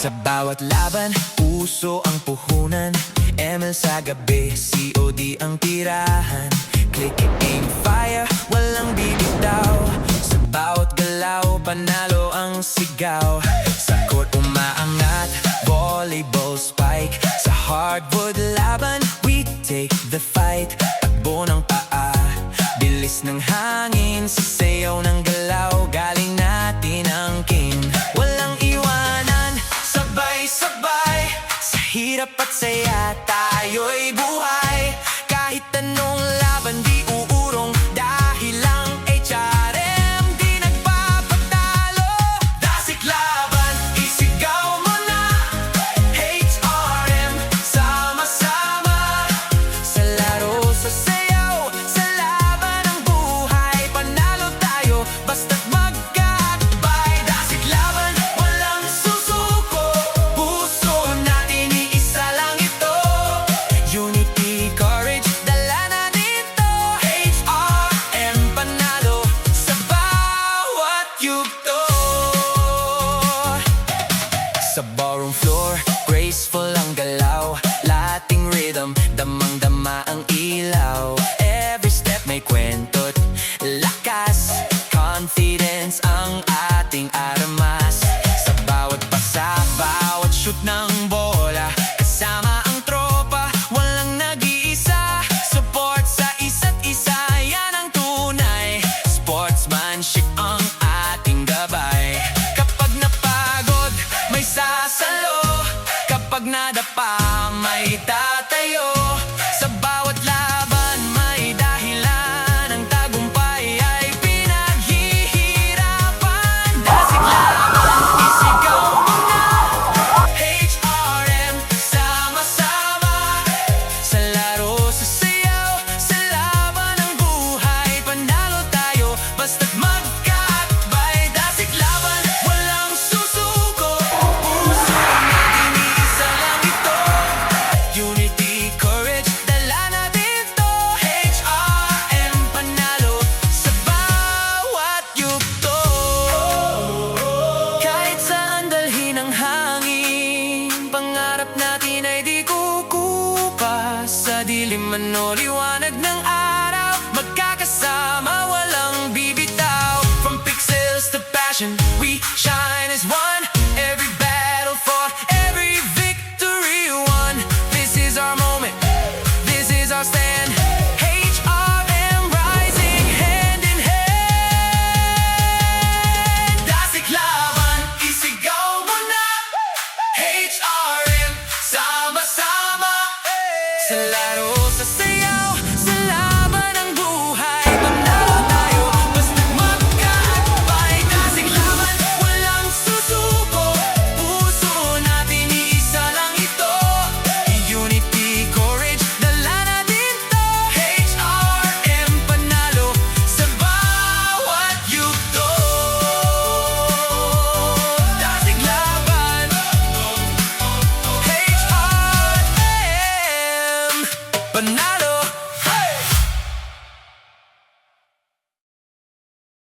Sa bawat laban, puso ang puhunan. ML sa gabi, COD ang tirahan. Click, aim, fire, walang bibitaw. Sa bawat galaw, panalo ang sigaw. Sa court umaangat, volleyball spike. Sa hardwood laban, we take the fight. Takbo ng paa, bilis ng hangin. Sa sayaw ng galaw, galing natin ang king. Walang iwanan, sabay-sabay. Sa hirap at saya, tayo'y buhay. Kahit anong laban, di uurong. Dahil lang HRM, di nagpapatalo. Dasik laban, isigaw mo na. HRM, sama-sama. Sa laro, sa sayaw, sa laban ng buhay. Panalo tayo, basta't magkakabay. Dasik laban, walang susuko. Puso natin, iisa lang ito. Unity, courage, dala na dito. HRM, panalo sa bawat yugto. Sa ballroom floor, graceful ang galaw. Lating rhythm, damang-dama ang ilaw. Every step may kwento't lakas. Confidence ang ating armas. Sa bawat pasa, bawat shoot ng bola. Kasama ang tropa, walang nag-iisa. Support sa isa't isa, yan ang tunay. Sportsmanship ang ating gabay. Kapag napagod, may sasalo. Kapag nadapa, may tatayo. Sa bawat laban, may dahilan. Ang tagumpay ay pinaghihirapan. Dasik laban, isigaw mo na. HRM, sama-sama. Sa laro, sa sayaw, sa laban ng buhay. Panalo tayo, basta't magkakabay. Dasik laban, walang susuko. Puso natin, iisa lang ito. Unity, courage, dala na dito. HRM, panalo sa bawat yugto. Kahit saan dalhin ang hangin, pangarap natin ay di kukupas. Sa dilim man o liwanag ng araw, magkakasama, walang bibitaw. From pixels to passion, we shine as one. Every battle fought, every victory won. This is our moment, this is our stand. HRM rising hand in hand. Dasik laban, isigaw mo na. HRM, sama-sama. Sa laro, sa sayaw, sa laban ng buhay. Panalo tayo, basta't magkakabay. Dasik laban, walang susuko. Puso natin, iisa lang ito. Unity, courage, dala na dito. HRM, panalo sa bawat yugto. Dasik laban, HRM, panalo